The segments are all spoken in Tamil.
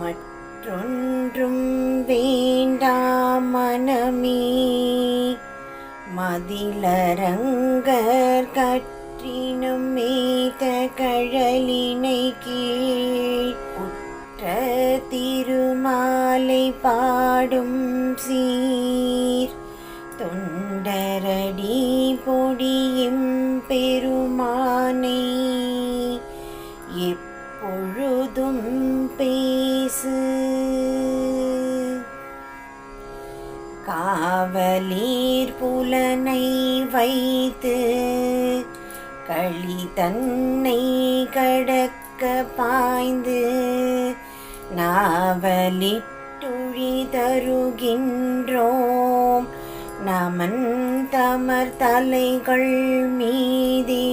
மற்றொன்றும் வேண்டாம் மனமே, மதிலரங்கர் கற்றினும் மேத்த கழலினை கீழ் உற்ற திருமாலை பாடும் சீர் தொண்டரடி பொடியும் பெருமானை எப்பொழுதும் பேசு. காவலீர் புலனை வைத்து களி தன்னை கடக்க பாய்ந்து நாவலிட்டுழி தருகின்றோம் நமன் தமர் தலைகள் மீதே.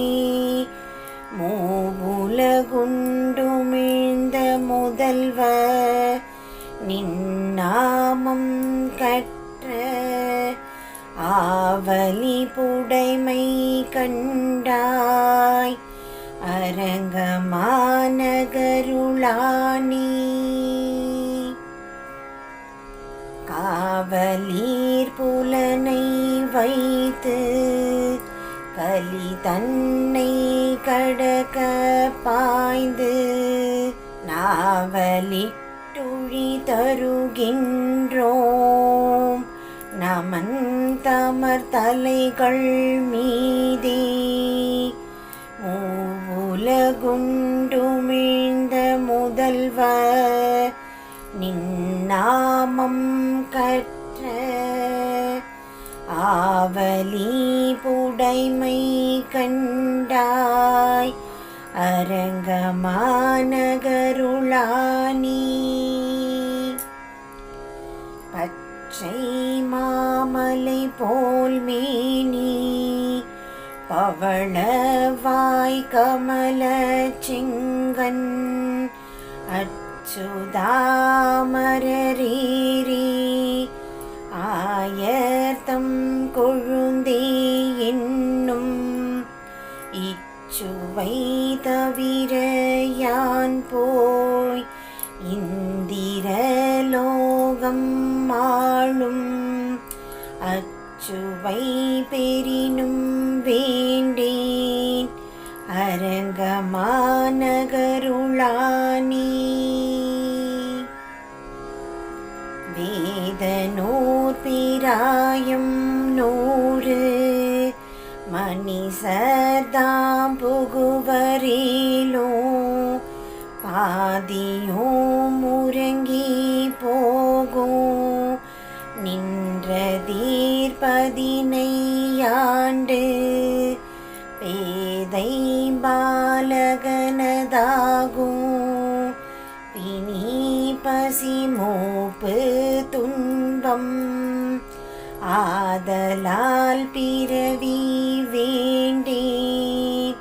மூவுலகுண்டுமிழ்ந்த முதல்வ நின்னாமம் கற்ற ஆவலி புடைமை கண்டாய் அரங்கமாநகருளானே. காவலீர் புலனை வைத்து கலி தன்னை கடக்க பாய்ந்து நாவலிட்டுழி தருகின்றோம் நமன் தமர் தலைகள் மீதே. மூவுலகுண்டுமிழ்ந்த முதல்வ நின்னாமம் கற்ற ஆவலி புடைமை கண்டாய் அரங்கமாநகருளானே. பச்சை மாமலை போல் மேனி பவளவாய் கமல செங்கன் அச்சுதாமரரீரி ஆயர்தம் கொழுந்தே என்னும் இச்சுவை தவிர யான் போய் இந்திரலோகம் ஆளும் அச்சுவை பெரினும் வேண்டேன் அரங்கமாநகருளானே. வேதனூர் பிராயம் 100 மணிசர்தாம் புகுவரேலோ பாதியும் முறங்கி போகும் நின்ற தீர்ப்பதினையாண்டு பேதை பாலகனதாகும் பிணி பசி மூப்பு துன்பம் ஆதலால் பிறவி வேண்டேன்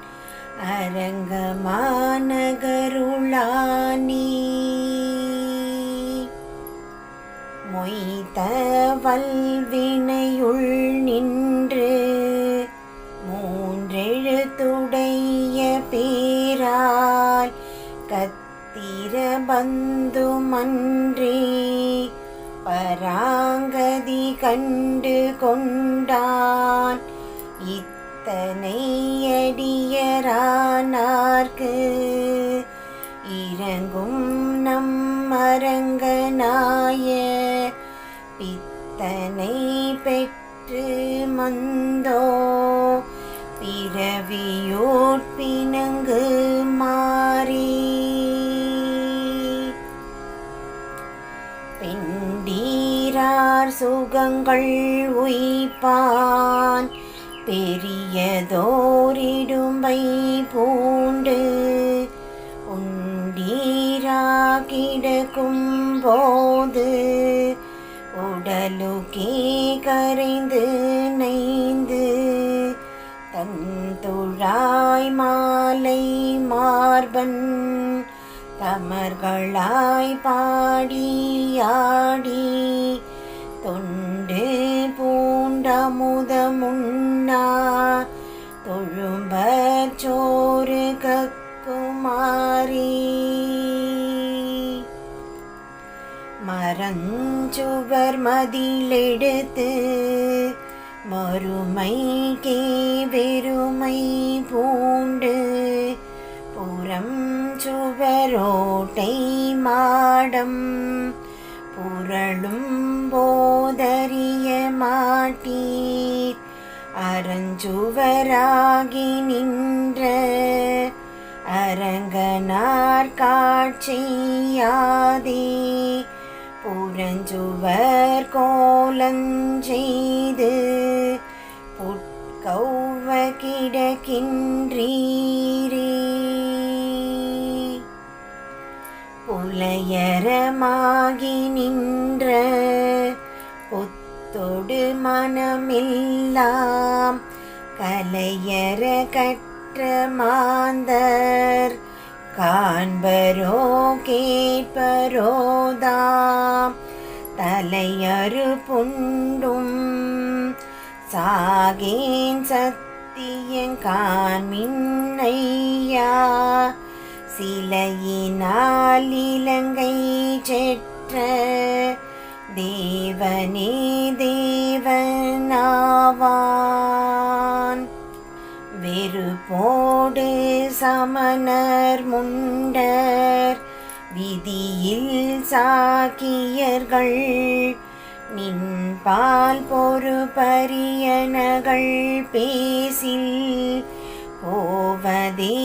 அரங்கமாநகருளானே. மொய்த்த வல்வினையுள் நின்று மூன்றெழுத்துடைய பேரால் கத்திர பந்துமன்றே பராங்கதி கண்டு கொண்டான் இத்தனை அடியரானார்க்கு இறங்கும் நம் அரங்கனாய பித்தனை பெற்று மந்தோ பிறவியோட்பினங்கு மாறி. பெண்டீரார் சுகங்கள் உய்ப்பான் பெரியதோரிடும்பை பூண்டு உண்டீரா கிடக்கும் போது உடலுக்கே கரைந்து நைந்து தன் துழாய் மாலை மார்பன் தமர்களாய் பாடியாடி தொண்டு பூண்டமுதமுன்னா தொழும்பச் சோறு கக்குமாரி. மரஞ்சுவர் மதிலெடுத்து மறுமைக்கே வெறுமை பூண்டு புறம் சுவரோட்டை மாடம் புரளும் போதறிய மாட்டீர் அறஞ்சுவராகி நின்ற அரங்கனார் காட்சியாதே புறஞ்சுவர் கோலஞ்செய்து புட்கௌவ கிடக்கின்றீரே புலையரமாகி நின்ற புத்தொடு மனமெல்லாம் கலையற கற்ற மாந்தர் காண்பரோ கேட்பரோதாம் தலையறு புண்டும் சாகேன் சத்தியங்கான்மின்னையா சிலையினால் இலங்கை செற்ற தேவனே தேவனாவான் வெறுப்போடு சமணர் முண்டர் விதியில் சாக்கியர்கள் நின்பால் பொறுபரியனகள் பேசில் போவதே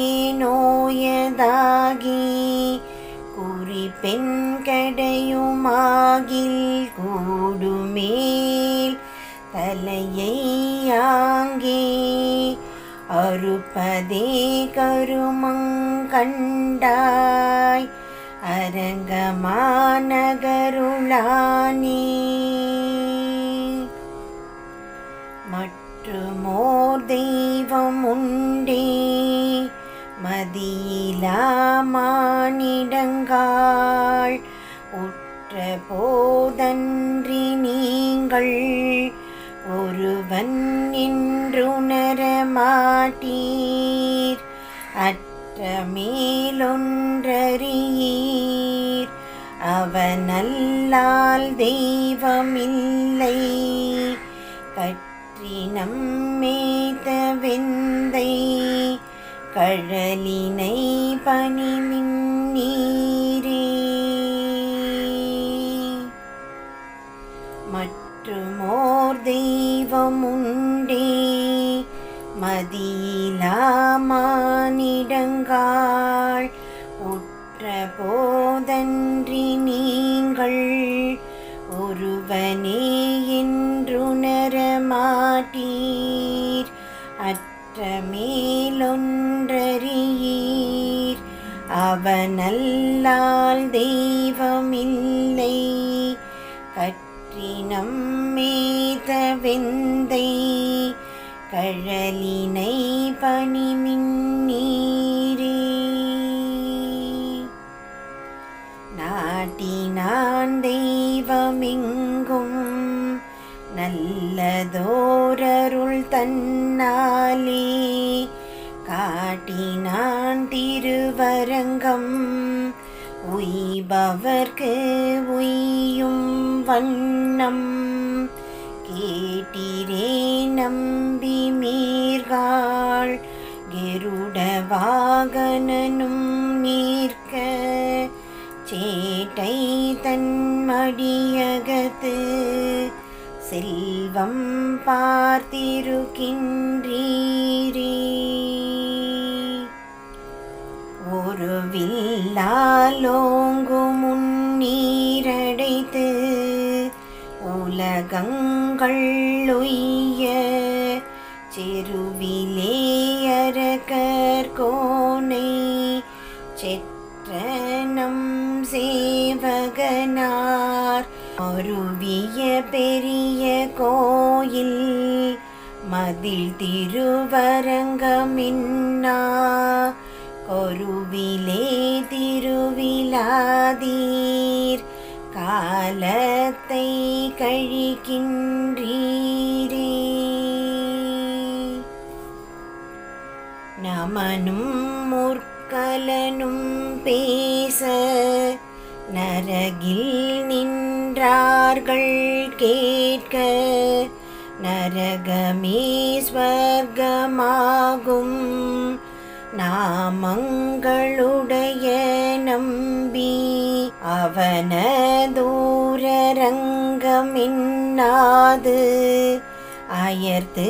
நோயதாகி குறிப்பெண் கடையுமாகில் கூடுமேல் தலையை யாங்கே அறுப்பதே கருமங்கண்டாய் அரங்கமானகருளானே மற்றுமோர் தெய்வம் உண்டே மதியிலா மானிடங்காள் உற்ற போதன்றி நீங்கள் ஒருவன் என்றுணர மாட்டீர் அற்ற மேலொன்றறியீர் அவனல்லால் தெய்வமில்லை கற்றினம் மேய்த்த வெந்தை கழலினை பணிமின் நீரே மற்றுமோர் தெய்வம் உண்டே மதியிலா மானிடங்காள் உற்ற போதன்றி நீங்கள் ஒருவனே என்றுணர மாட்டீர் அற்ற மேலொன்றறியீர் அவனல்லால் தெய்வமில்லை கற்றினம் மேய்த்த வெந்தை கழலினை பணிமின் நீரே நாட்டினான் தெய்வமெங்கும் நல்லதோரருள் தன்னாலே காட்டினான் திருவரங்கம் உய்பவர்க்கு உய்யும் வண்ணம் கேட்டிரே நம்பி மீர்காள் கெருட வாகனனும் நீர்க்க சேட்டை தன்மடியகத்து செல்வம் பார்த்திருக்கின்றீரே ஒரு வில்லாலோங்கு முன்னீரடைத்து உலகங்கள் உய்ய செருவிலே அரக்கர்கோனை செற்றனம் சேவகனார் அருவிய பெரிய கோயில் மதில் திருவரங்கமின்னா கொருவிலே திருவிழாதீர் காலத்தை கழிக்கின்றீரே நமனும் முற்கலனும் பேச நரகில் நின்ற என்றார்கள் கேட்க, நரகமே ஸ்வர்க்கமாகும் நாமங்களுடைய நம்பி, அவனதூரரங்கமின்னாது அயர்த்து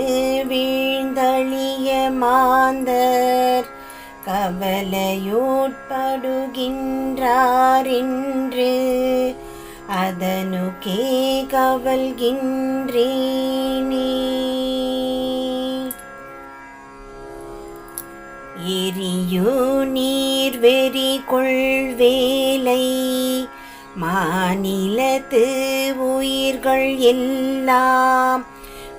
வீழ்ந்தழிய மாந்தர் கவலையுட்படுகின்றாரென்று அதனுக்கே கவல்கின்றேனே. எரியு நீர் வெறி கொள்வேலை மாநிலத்து உயிர்கள் எல்லாம்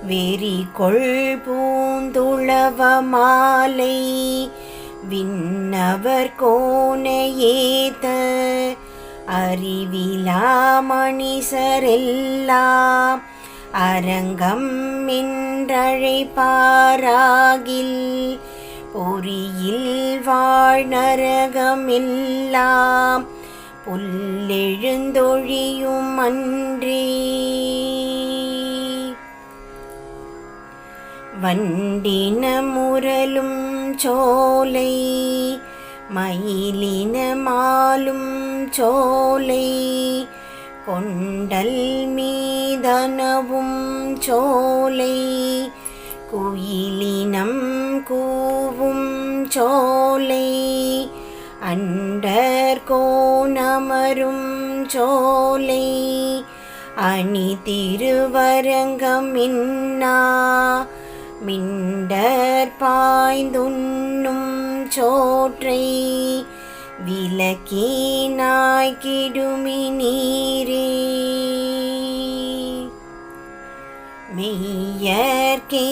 வெறி கொள் பூந்துளவ மாலை விண்ணவர் கோனையேத்த அறிவிலா மனிசரெல்லாம் அரங்கம் என்றழைப்பாராகில் பொறியில் வாழ் நரகமெல்லாம் புல்லெழுந்தொழியும் அன்றே. வண்டின முரலும் சோலை மயிலின மாலும் சோலை கொண்டல் மீதனவும் சோலை குயிலினம் கூவும் சோலை அண்டர் கோணமரும் சோலை அணி திருவரங்கமின்னா மிண்டர் பாய்ந்துண்ணும் சோற்றை விலக்கினாய் கிடுமி நீரே. மெய்யர்க்கே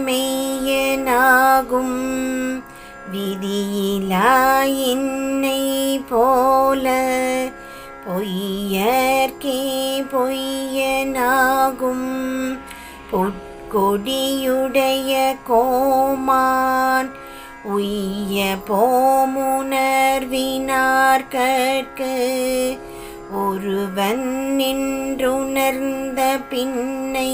மெய்யனாகும் விதியிலா என்னை போல பொய்யர்க்கே பொய்யனாகும் பொற்கொடியுடைய கோமான் உய்ய போமுணர்வினார்கட்கு ஒருவன் நின்றுணர்ந்த பின்னை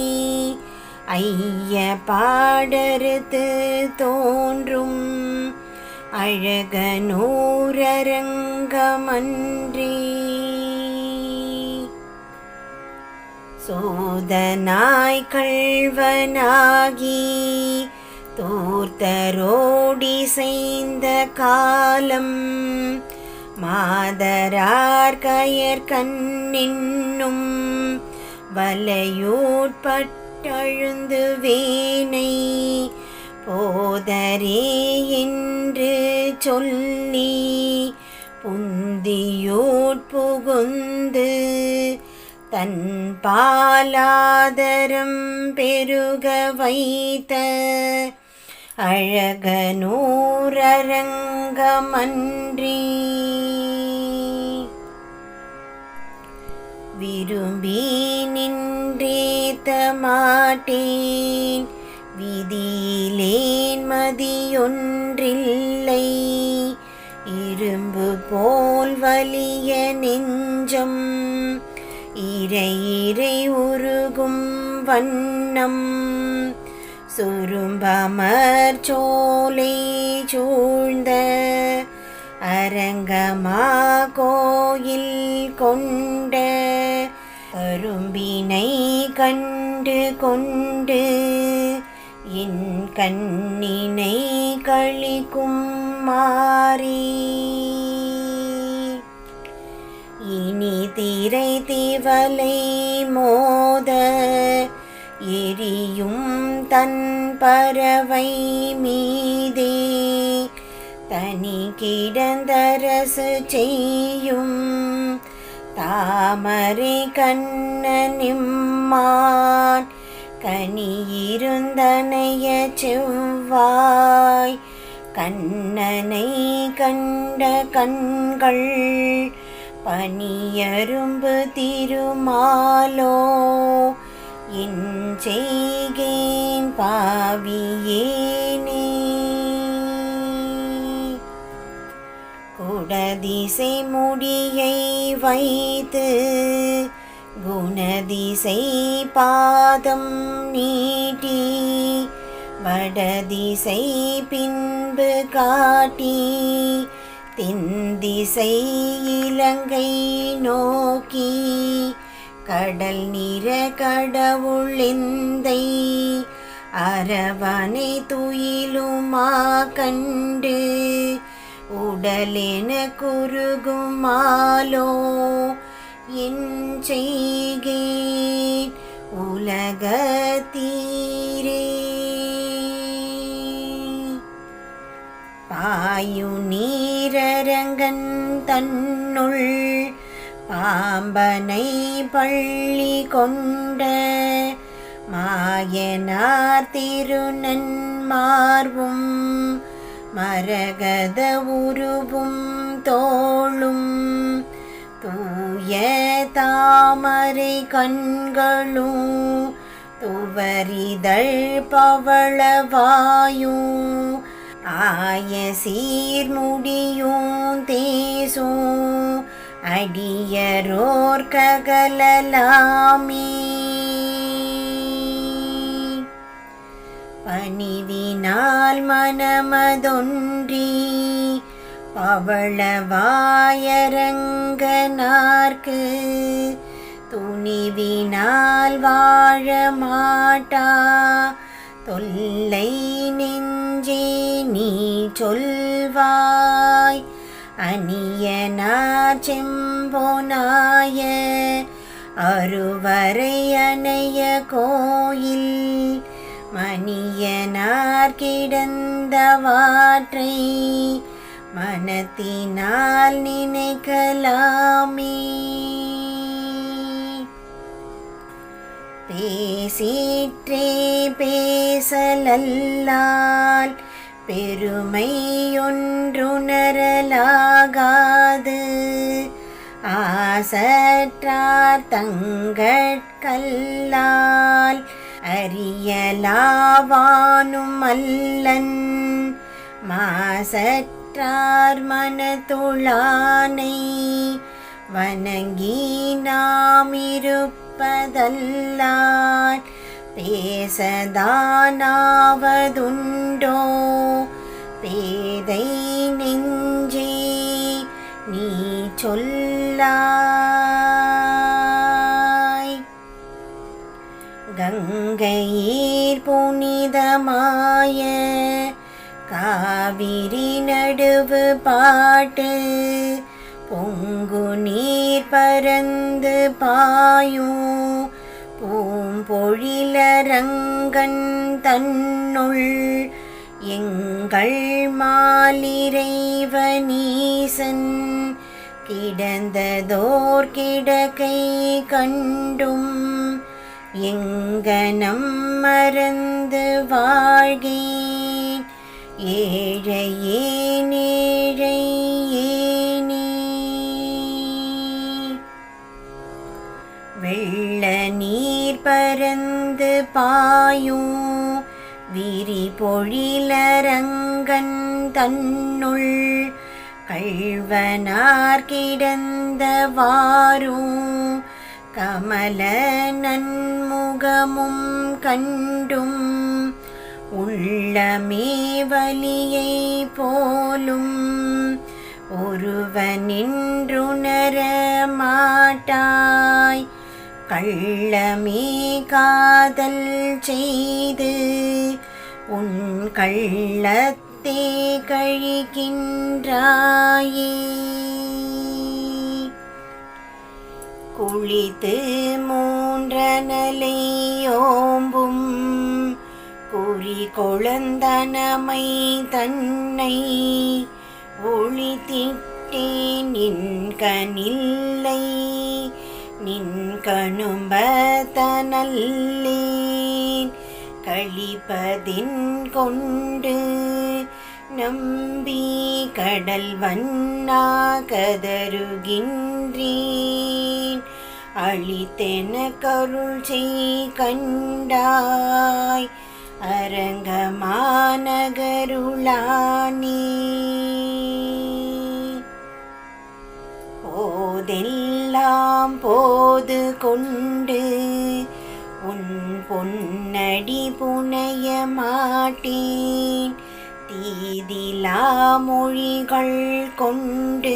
ஐய பாடறுத்து தோன்றும் அழகனூரரங்கமன்றே. சோதனாய் கள்வனாகி தூர்த்தரோடி செய்த காலம் மாதரார் கயற்கண்ணின்னும் வலையூட்பட்டழுந்து வேனை போதரே என்று சொல்லி புந்தியூட்புகுந்து தன் பாலாதரம் பெருக வைத்த அழகனூரரங்கமன்றே. விரும்பி நின்றேத்த மாட்டேன் விதியிலேன் மதியொன்றில்லை இரும்பு போல் வலிய நெஞ்சம் இறை இறை உருகும் வண்ணம் சுரும்பமர் சோலை சூழ்ந்த அரங்கமா கோயில் கொண்ட அரும்பினை கண்டு கொண்டு என் கண்ணினை கழிக்கும் மாறி இனி திரை திவலை மோத எரியும் தன் பறவை மீதே தனி கிடந்தரசு செய்யும் தாமரை கண்ணனிம்மான் கனியிருந்தனைய செவ்வாய் கண்ணனை கண்ட கண்கள் பனியரும்பு திருமாலோ என் செய்கேன் பாவியேனே. குடதிசை முடியை வைத்து குண வடதிசை பாதம் நீட்டி வடதிசை பின்பு காட்டி தென்திசை இலங்கை நோக்கி கடல் நிற கடவுளெந்தை அரவணை துயிலுமா கண்டு உடலென குறுகுமாலோ என் செய்கேன் உலகத்தீரே. பாயு நீரரங்கன் தன்னுள் பாம்பனை பள்ளி கொண்ட மாயனார் திருநன்மார்வும் மரகத உருவும் தோளும் தூய தாமரை கண்களும் துவரிதழ் பவளவாயும் ஆய சீர்முடியும் தேசும் அடியரோர் ககலலாமே. பணிவினால் மனமதொன்றி பவளவாயரங்கனார்க்கு துணிவினால் வாழ மாட்டா தொல்லை நெஞ்சே நீ சொல்வாய். அணியனார் செம்பொனாய அருவரை அணைய கோயில் மணியனார் கிடந்தவாற்றை மனத்தினால் நினைக்கலாமே. பேசிற்றே பேசலல்லால் பெருமையொன்றுணரலாகாது ஆசற்றார் தங்கட்கல்லால் அறியலாவானும் அல்லன் மாசற்றார் மனத்துளானை வணங்கி நாம் இருப்பதல்லால் பேசதானாவதுண்டோ பேதை நெஞ்சே நீ சொல்லாய். கங்கையீர் புனிதமாய காவிரி நடுவு பாட்டு பொங்கு நீர் பரந்து பாயும் பூம்பொழிலரங்கன் தன்னுள் எங்கள் மாலிறைவனீசன் கிடந்ததோர் கிடக்கை கண்டும் எங்கனம் மறந்து வாழ்கேன் ஏழையேன் ஏழையேனே. வெள்ள நீர் பரந்து பாயும் விரி பொழிலரங்கன் தன்னுள் கள்வனார் கிடந்தவாரும் கமல நன்முகமும் கண்டும் உள்ளமே வலியை போலும் ஒருவனின்றுணர மாட்டாய் கள்ளமே காதல் செய்து உன் கள்ளத்தே கழிக்கின்றாயே. குளித்து மூன்றனலை ஓம்பும் குறி கொழுந்தனமை தன்னை ஒளித்திட்டேன் நின் கனில்லை நின் கணும்பதனல்லேன் கழிப்பதின் கொண்டு நம்பி கடல் வண்ணா கதறுகின்றேன் அளித்தென கருள் செய் கண்டாய் அரங்கமாநகருளானே. போதெல்லாம் போது கொண்டு பொன்னடி புனைய மாட்டேன் தீதிலா மொழிகள் கொண்டு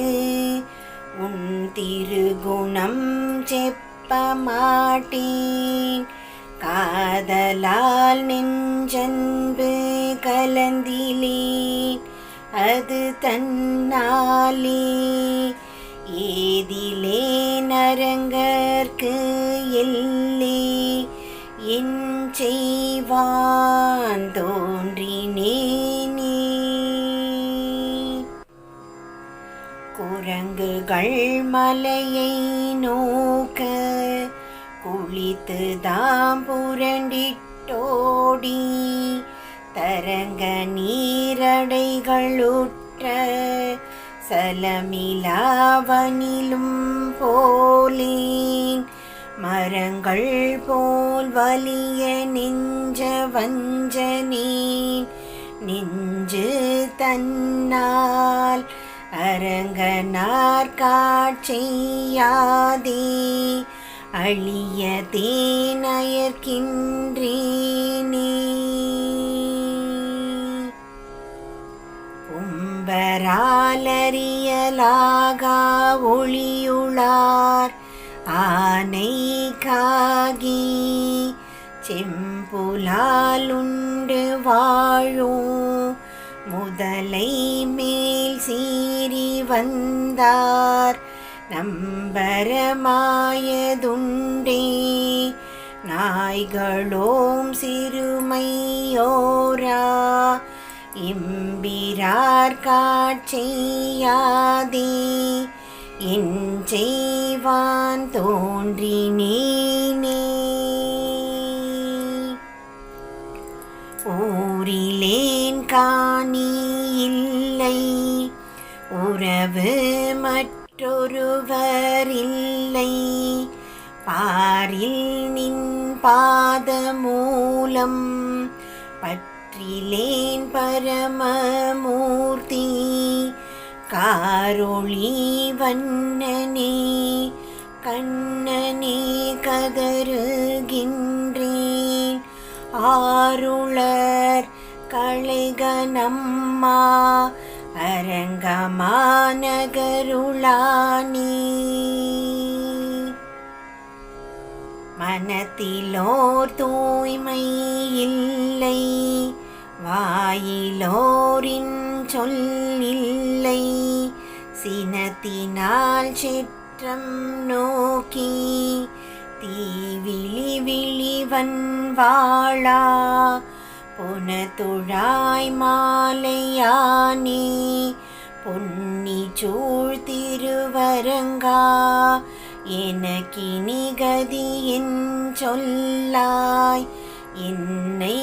உன் திருகுணம் செப்ப மாட்டேன் காதலால் நெஞ்சன்பு கலந்திலேன் அது தன்னாலே ஏதிலே நரங்கற்கு எல்லே என் செய்வான் தோன்றினேனே குரங்குகள் மலையை நோக்க குளித்து தாம் புரண்டிட்டோடி தரங்க நீரடைகளுற்ற சலமிலாவனிலும் போலேன் மரங்கள் போல் வலிய நெஞ்ச வஞ்சனேன் நெஞ்சு தன்னால் அரங்கனார் காட்செய்யாதே அழிய தேனயர்கின்றேனே உம்பராலறியலாகா ஒளியுளார் ஆனை காகி செம்புலாலுண்டு வாழும் முதலை மேல் சீறி வந்தார் நம்பரமாயதுண்டே நாய்களோம் சிறுமையோரா இம்பிரார் காட்செய்யாதே என் செய்வான் தோன்றினேனே ஊரிலேன் காணி இல்லை உறவு மற்றொருவர் இல்லை பாரில் நின் பாத மூலம் பற்றிலேன் பரமமூர்த்தி காரொளி வண்ணனே கண்ணனே கதறுகின்றேன் ஆருளர் களைகனம்மா அரங்கமாநகருளானே மனத்திலோர் தூய்மை இல்லை வாயிலோரின் சொல் இல்லை சினத்தினால் சிற்றம் நோக்கி தீவிழி விழிவன் வாழா புனதுழாய் மாலையானே பொன்னி சூழ் திருவரங்கா எனக்கினி கதியின் சொல்லாய் என்னை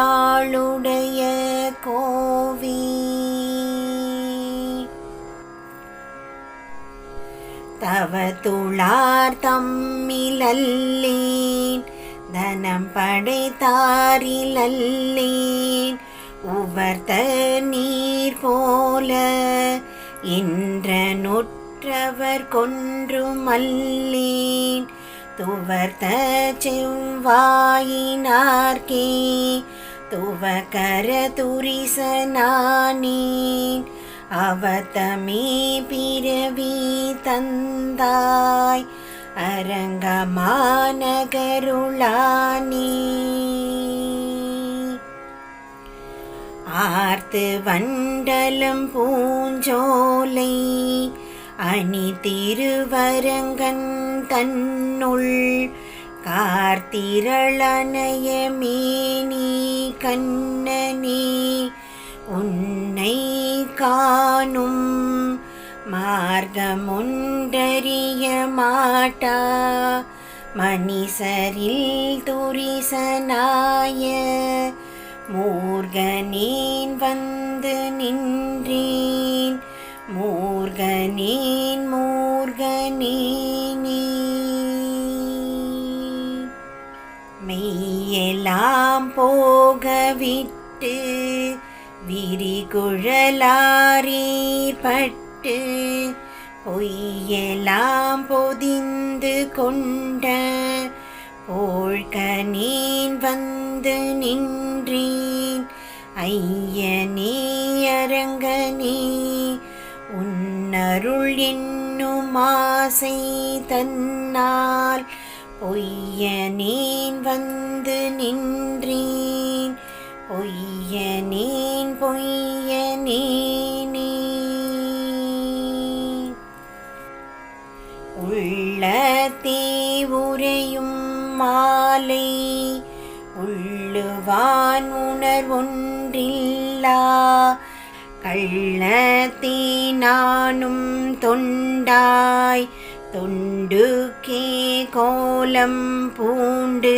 ஆளுடைய கோவே தவ துளார் தம்மிலல்லேன் தனம் படைத்தாரிலல்லேன் உவர்த்த நீர் போல என்ற நொற்றவர் கொன்றுமல்லேன் துவர்த்த செவ்வாயினார்க்கே துவக்கர துரிசனானேன் அவதமே பிறவி தந்தாய் அரங்கமாநகருளானே ஆர்த்து வண்டலம் பூஞ்சோலை அணி திருவரங்கன் தன்னுள் கார்த்திரளனய மேனி கண்ணனே உன்னை காணும் மார்க்கமொன்றறிய மாட்டா மணிசரில் துரிசனாய மூர்கனேன் வந்து நின்றேன் மூர்கனேன் மூர்கனேனே மெய்யெல்லாம் போகவிட்டு விரிகுழலாரீர்பட்டு பொய்யெல்லாம் பொதிந்து கொண்ட போழ்கனேன் வந்து நின்றேன் ஐயனே அரங்கனே உன்னருள் என்னும் ஆசை தன்னால் பொய்யனேன் வந்து நின்றேன் பொய்யனேன் பொய்யனேனே உள்ளத்தே உறையும் மாலை உள்ளுவான் உணர்வொன்றில்லா கள்ளத்தே நானும் தொண்டாய் தொண்டுக்கே கோலம் பூண்டு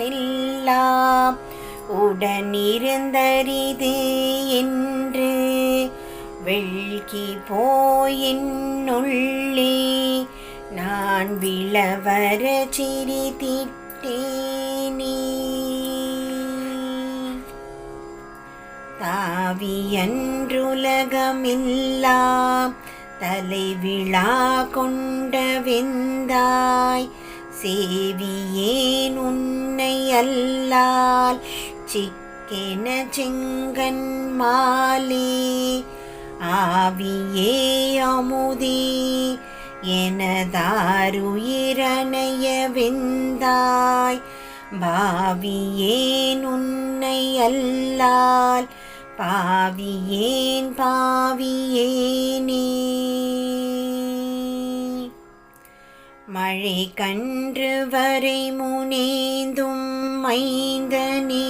உள்ளுவாருள்ளிற்றெல்லாம் உடனிருந்தரிது என்று வெள்கி போயின்னுள்ளே நான் விளவர சிரித்திட்டேனே தாவியன்றுலகமெல்லாம் தலைவிழா கொண்ட வெந்தாய் சேவியேன் உன்னை அல்லால் சிக்கென செங்கண் மாலே ஆவியே அமுதே எனதாருயிரணைய வெந்தாய் பாவியேன் உன்னை அல்லால் பாவியேன் பாவியேனே மழை கன்று வரை முனேந்தும் மைந்தனே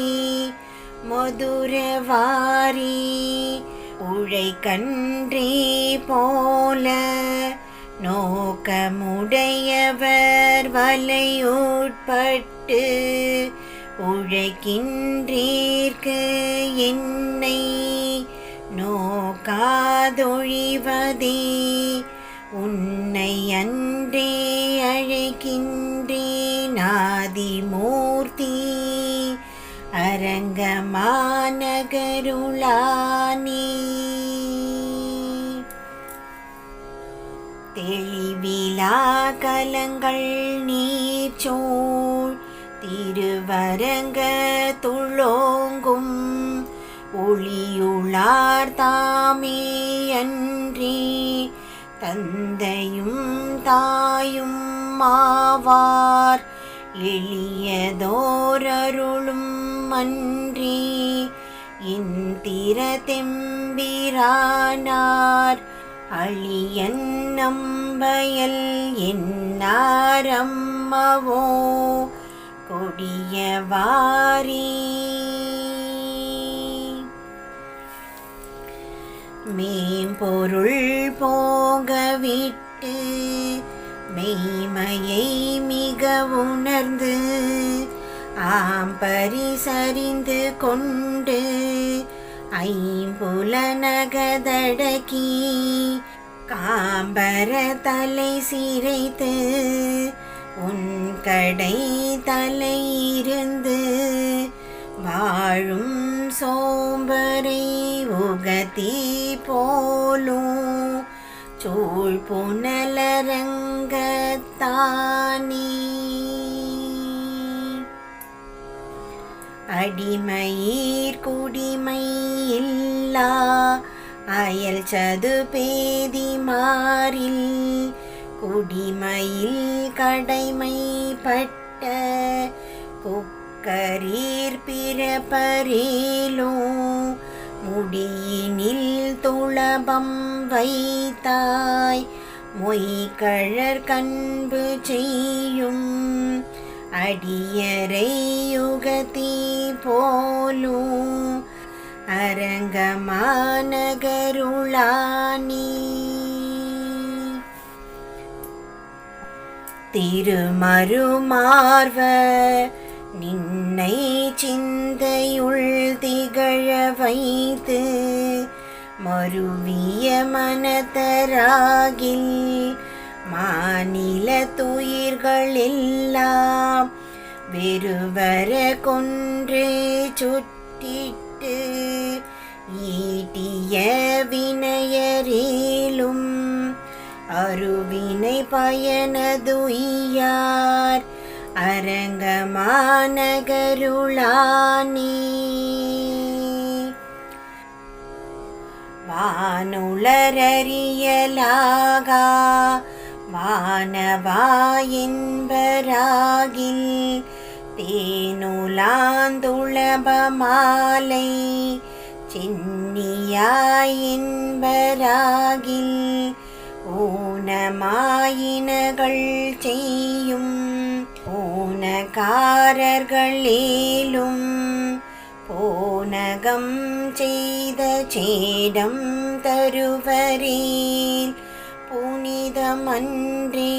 மதுரவாரி உழை கன்றே போல நோக்கமுடையவர் வலையுட்பட்டு உழைக்கின்றீர்க்கு என்னை நோக்காதொழிவதே உன்னை அன்றே அழைக்கின்றேன் ஆதிமூர்த்தி அரங்கமாநகருளானே தெளிவிலா கலங்கள் நீர்ச்சோழ் திருவரங்க துளோங்கும் ஒளியுளார் தாமே அன்றி தந்தையும் தாயும் மாவார் எளியதோரருளும் அன்றி இந்திர தெம்பிரானார் அழியன் நம்பயல் என்னாரம்மவோ கொடியவாரி மேம்பொருள் போகவிட்டு மெய்மையை மிக உணர்ந்து ஆம்பரிசறிந்து கொண்டு ஐம்புலனகதடக்கி காம்பர தலை சிரைத்து உன் கடை தலையிருந்து வாழும் சோம்பரை உகதி போலும் சூழ் புனலரங்கத்தானே அடிமயிர் குடிமை இல்லா அயல் சது பேதி மாறில் குடிமையில் கடைமைப்பட்ட குக்கரீர் பிறப்பரேலும் முடியினில் துளபம் வைத்தாய் மொய்கழற் கண்பு செய்யும் அடியரை யுகதி போலும் அரங்கமாநகருளானே திருமருமார்வ நின்னை சிந்தையுள் திகழ வைத்து மருவிய மனத்தராகில் மாநில துயிர்களெல்லாம் வெறுவர கொன்று சுட்டிட்டு ஈட்டிய வினயரேலும் அருவினை பயனதுய்யார் அரங்கமானகருளானே. வானுளரறியலாகா வானவா என்பராகில் தேனுலாந்துளபமாலை சென்னியாய் என்பராகில் ஊனமாயினகள் செய்யும் ஊனக்காரர்களேலும் போனகம் செய்த சேடம் தருவரேல் புனிதமன்றே.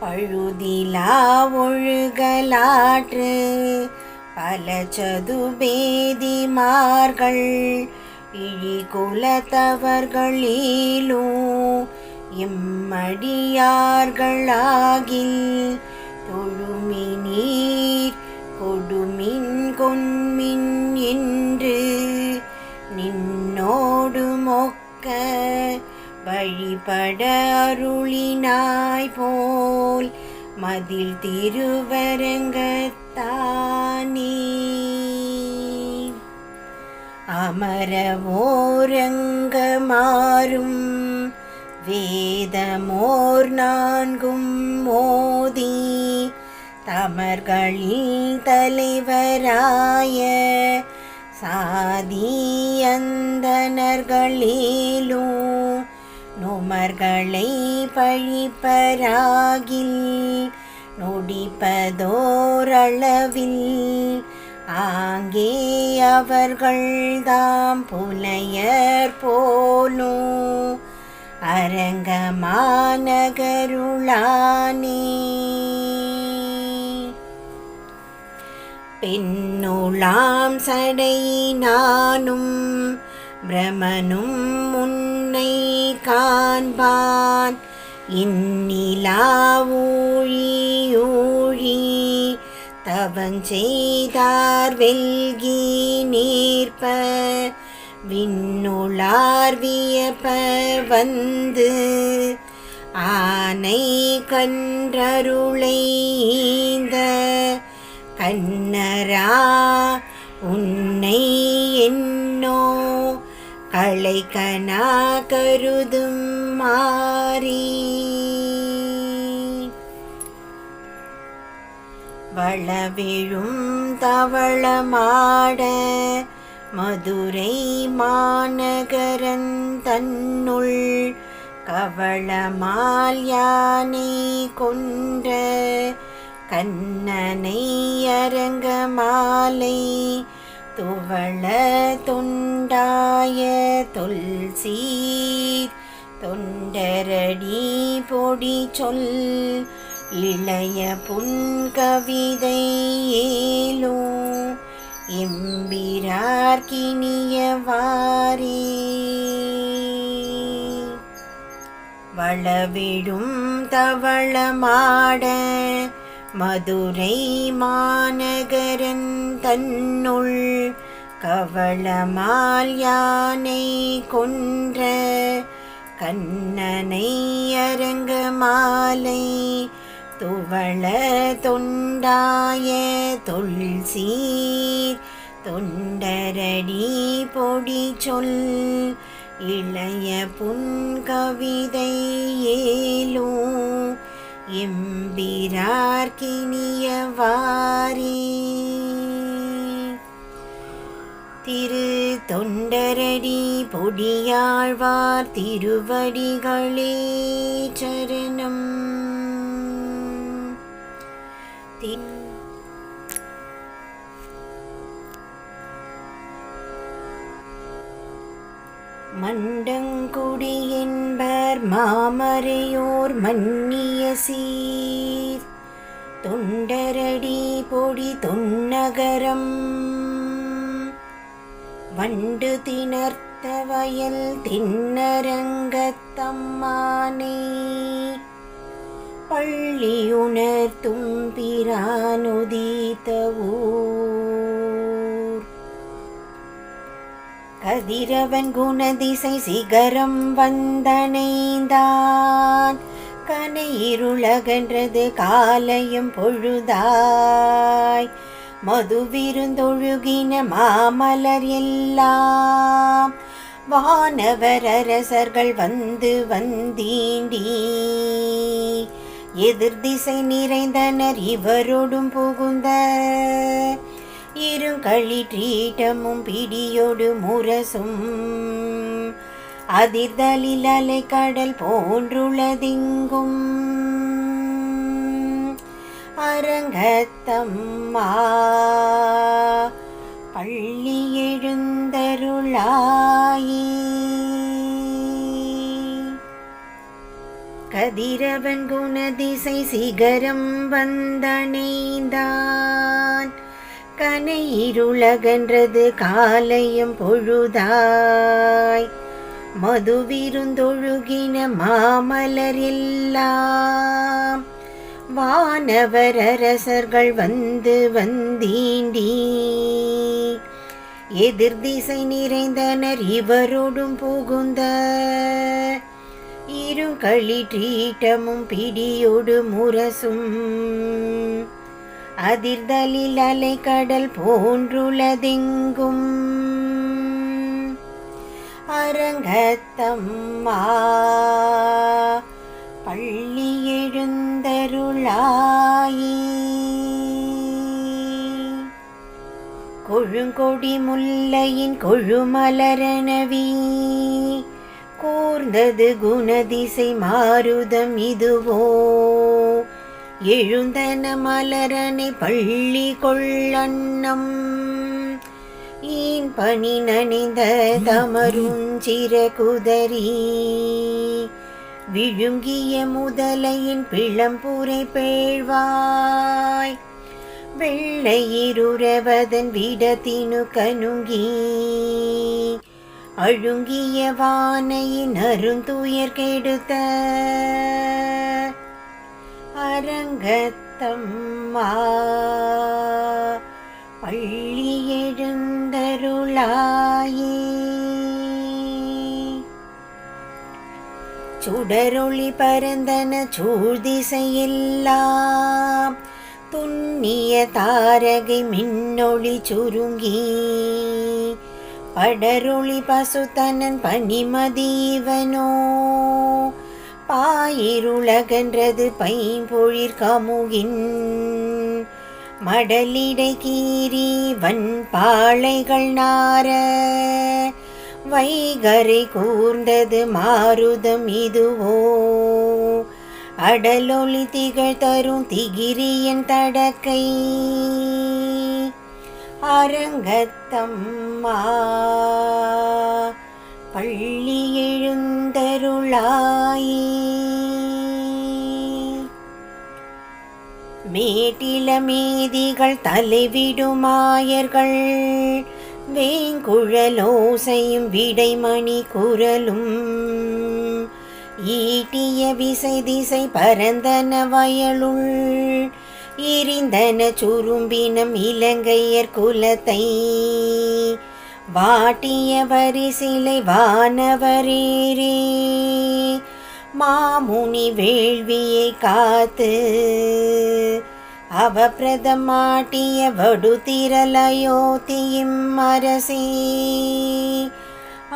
பழுதிலா ஒழுகலாற்று பல சதுபேதிமார்கள் இழிகுலத்தவர்களிலோ எம்மடியார்களாகில் தொழுமினீர் கொடுமின் கொன்மின் என்று நின்னோடு மொக்க வழிபட அருளினாய் போல் மதில் திருவரங்கத்தானே. அமரவோரங்கமாறும் வேதமோர் நான்கும் மோதி தமர்களில் தலைவராய சாதியந்தனர்களிலும் நுமர்களை பழிப்பராகில் நொடிப்பதோரளவில் ஆங்கே அவர்கள் தாம் புலையர் போலும் அரங்கமானகருளானே. பெண்ணுளாம் சடையினானும் பிரமனும் முன்னை காண்பான் இன்னிலா ஊழி தவஞ்செய்தார் வெல்கி நீர்ப்ப விண்ணுளார் வியப்ப வந்து ஆனை கன்றருளைந்த கண்ணரா உன்னை என்னோ களைக்கனா கருதும் மாறி. வளவிழும் தவளமாட மதுரை மாநகரன் தன்னுள் கவளமால் யானை கொன்ற கண்ணனை அரங்கமாலை துவள தொண்டாய தொல்சீர் தொண்டரடி பொடி சொல் இளைய புன்கவிதை ஏலோ எம்பிரார்க்கினியவாரே. வளவிடும் தவளமாட மதுரை மாநகரன் தன்னுள் கவளமால் யானை கொன்ற கண்ணனை அரங்கமாலை துவள தொண்டாய தொல்சீர் தொண்டரடி பொடி சொல் இளைய புன்கவிதை ஏலோ எம்பிரார்க்கினியவாரே. திரு தொண்டரடி பொடியாழ்வார் திருவடிகளே சரணம். மண்டங்குடி என்பர் மாமறையோர் மன்னிய சீர் தொண்டரடி பொடி தொன்னகரம் வண்டு திணர்த்த வயல் திண்ணரங்கத்தம்மானே பள்ளியுணர்த்தும் பிரானுதித்த ஊர் கதிரவன் குணதிசை சிகரம் வந்தணைந்தான். கனை இருளகன்றது காலையும் பொழுதாய். மதுவிருந்தொழுகின மாமலர் எல்லாம் வானவர் அரசர்கள் வந்து வந்தீண்டி. எதிர்திசை நிறைந்தனர் இவரோடும் புகுந்த. இருங்களிற்றீட்டமும் பிடியோடு முரசும் அதிர்தலில் அலை கடல் போன்றுளதிங்கும். அரங்கத்தம்மா பள்ளி எழுந்தருளாயே. கதிரவன் குணதிசை சிகரம் வந்தணைந்தான். கனை இருளகன்றது காலையும் பொழுதாய். மதுவிருந்தொழுகின மாமலர் எல்லாம் வானவர் அரசர்கள் வந்து வந்தீண்டி. எதிர்திசை நிறைந்தனர் இவரோடும் புகுந்த. இருங்களிற்றீட்டமும் பிடியோடு முரசும் அதிர்தலில் அலை கடல் போன்றுளதெங்கும். அரங்கத்தம்மா பள்ளி எழுந்தருளாயே. கொழுங்கொடி முல்லையின் கொழுமலரணவி கூர்ந்தது குணதிசை மாருதம் இதுவோ. எழுந்தன மலரனை பள்ளி கொள்ளண்ணம் ஈன் பனி நனிந்த தமருஞ்சிற குதறி. விழுங்கிய முதலையின் பிளம்புரை பேழ்வாய். வெள்ளையிருவதன் விடத்தினு கனுங்கி. அழுங்கிய வானையின் அருந்துயர் கெடுத்த. அரங்கத்தம்மா பள்ளி எழுந்தருளாயே. சுடரொளி பரந்தன சூழ்திசையெல்லாம் துண்ணிய தாரகை மின்னொளி சுருங்கி. படரொளி பசுத்தனன் பனிமதீவனோ பாயிருளகன்றது பைம்பொழிற் கமுகின். மடலிடை கீரி வன்பாளைகள் நார வைகரை கூர்ந்தது மாருதம் இதுவோ. அடலொளி திகழ் தரும் திகிரியன் தடக்கை. அரங்கத்தம்மா பள்ளி எழுந்தருளாயே. மேட்டில மேதிகள் தலைவிடுமாயர்கள் வேங்குழலோசையும் விடைமணி குரலும். ஈட்டிய விசை திசை பரந்தன வயலுள் எரிந்தன சுரும்பினம் இலங்கையர் குலத்தை. வாட்டிய வரிசிலை வானவரேரே மாமுனி வேள்வியை காத்து. அவப்பிரதமாட்டிய வடுதிரலயோத்தியும் அரசே.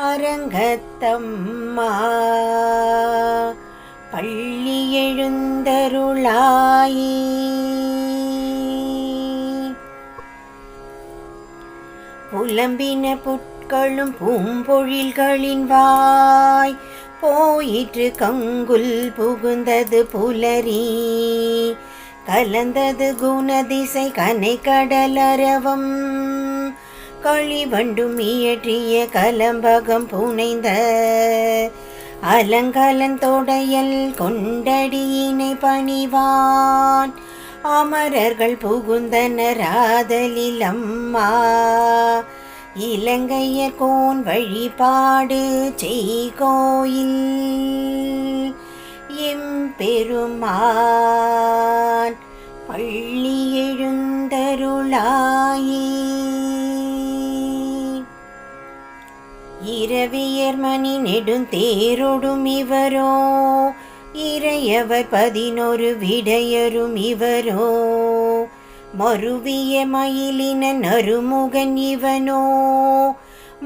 அரங்கத்தம்மா பள்ளி எழுந்தருளாயே. புலம்பின புட்களும் பூம்பொழில்களின் வாய் போயிற்று கங்குல் புகுந்தது புலரி. கலந்தது குணதிசை கனை கடலரவம் களிவண்டும் இயற்றிய கலம்பகம் புனைந்த. அலங்கலன் தொடையல் கொண்டடியினை பணிவான் அமரர்கள் புகுந்தனர் ஆதலில் அம்மா. இலங்கையர் கோன் வழிபாடு செய்கோயில் எம்பெருமான் பள்ளி எழுந்தருளாயே. இரவியர்மணி நெடுந்தேரொடும் இவரோ இறையவர் 11 விடையரும் இவரோ மருவிய மயிலின நறுமுகன் இவனோ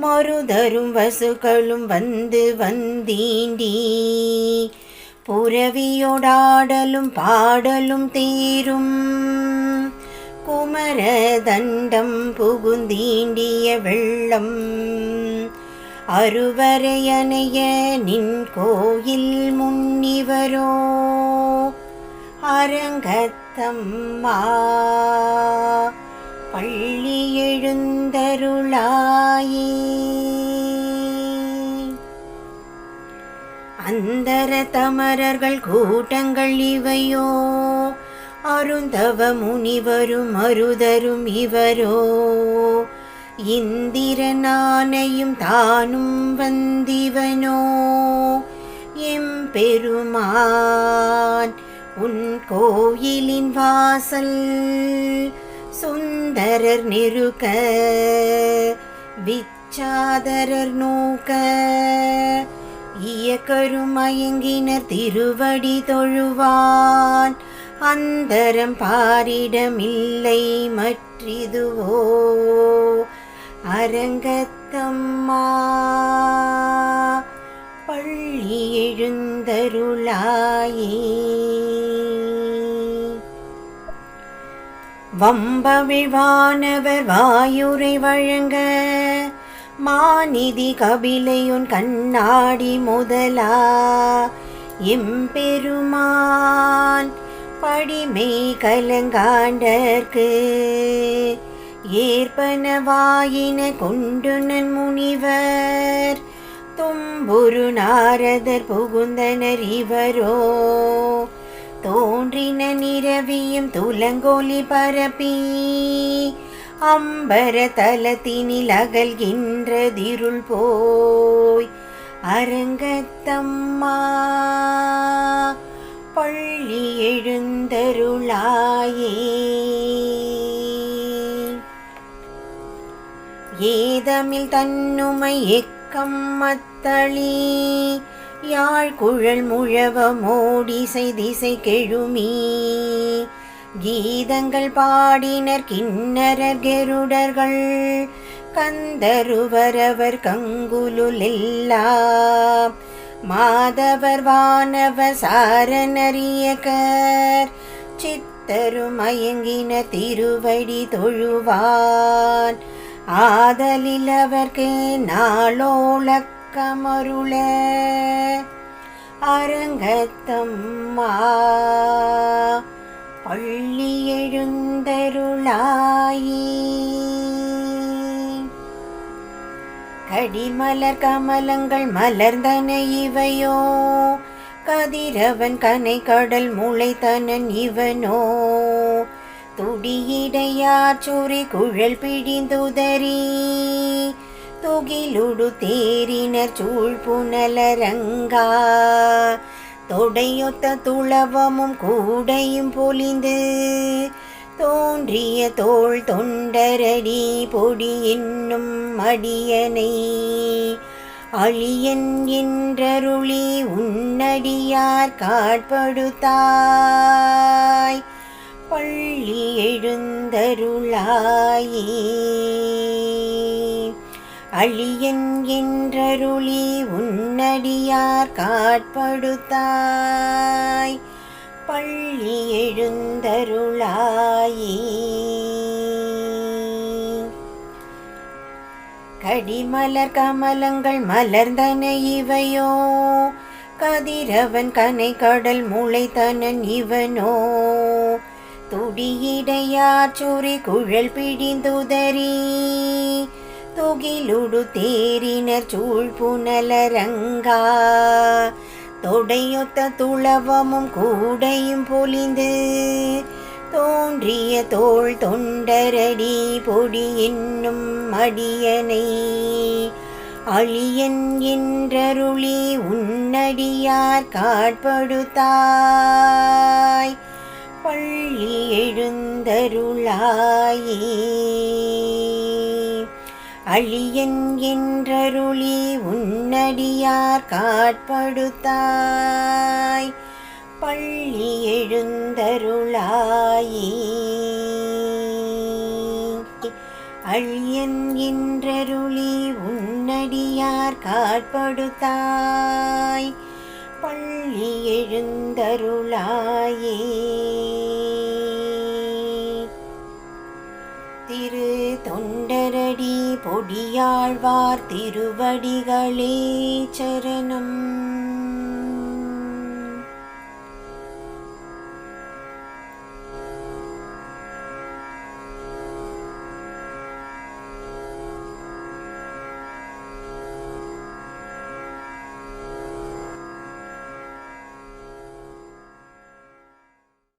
மருதரும் வசுக்களும் வந்து வந்தீண்டி புரவியோடாடலும் பாடலும் தேரும் குமர தண்டம் புகுந்தீண்டிய வெள்ளம் அருவரையனைய நின் கோயில் முன்னிவரோ அரங்கத்தம்மா பள்ளி எழுந்தருளாயே. அந்தர தமரர்கள் கூட்டங்கள் இவையோ அருந்தவ முனிவரும் மருதரும் இவரோ இந்திரனானையும் தானும் வந்திவனோ எம்பெருமான் உன் கோயிலின் வாசல் சுந்தரர் நெருக்க விச்சாதரர் நோக்க இயக்கரும் மயங்கினர் திருவடி தொழுவான் அந்தரம் பாரிடமில்லை மற்றிதுவோ அரங்கத்தம்மா பள்ளி எழுந்தருளாயே. வம்பவிழ்வானவர் வாயுரை வழங்க மாநிதி கபிலையுன் கண்ணாடி முதலா எம்பெருமான் படிமை கலங்காண்டற்கு ஏற்பனவாயின கொண்டுனன் முனிவர் தும்புரு நாரதர் புகுந்தனர் இவரோ தோன்றின நிரவியும் துலங்கொலி பரப்பி அம்பர தலத்தினில் அகல்கின்றதிருள் போய் அரங்கத்தம்மா பள்ளி எழுந்தருளாயே. ஏதமில் தன்னுமை எக்கம் மத்தளி யாழ்குழல் முழவமோடிசை திசை கெழுமி கீதங்கள் பாடினர் கிண்ணரர் கெருடர்கள் கந்தருவரவர் கங்குலுலெல்லாம் மாதவர் வானவர் சாரணரியகர் சித்தருமயங்கின திருவடி தொழுவான் ஆதலில் அவர்க்கு நாளோளக்கமருள அரங்கத்தம்மா பள்ளி எழுந்தருளாயே. கடிமலர் கமலங்கள் மலர்ந்தன இவையோ கதிரவன் கனை கடல் முளைத்தனன் இவனோ துடியிடையார் சுரி குழல் பிடிந்துதறி துகிலுடு தேரினர் சூழ் புனலரங்கா தொடையொத்த துளவமும் கூடையும் பொலிந்து தோன்றிய தோள் தொண்டரடி பொடி என்னும் அடியனை அழியன் என்றருளி உன்னடியார் காட்படுத்தாய் பள்ளி எழுந்தருளாயே. அழியன் என்றருளி உன்னடியார் காட்படுத்தாய் பள்ளி எழுந்தருளாயே. கடிமலர் கமலங்கள் மலர்ந்தன இவையோ கதிரவன் கனை கடல் முளைத்தனன் இவனோ துடியிடையார் சுரி குழல் பிடிந்துதறி துகிலுடு தேரினர் சூழ் புனலரங்கா தொடையொத்த துளவமும் கூடையும் பொலிந்து தோன்றிய தோள் தொண்டரடி பொடி என்னும் அடியனை அழியன் என்றருளி உன்னடியார் காட்படுத்தாய் பள்ளி எழுந்தருளாயே. அழியன் என்றருளி உன்னடியார் காட்படுத்தாய் பள்ளி எழுந்தருளாயே. அழியன் என்றருளி உன்னடியார் காட்படுத்தாய் பள்ளி எழுந்தருளாயே. திரு தொண்டரடி பொடியாழ்வார் திருவடிகளே சரணம்.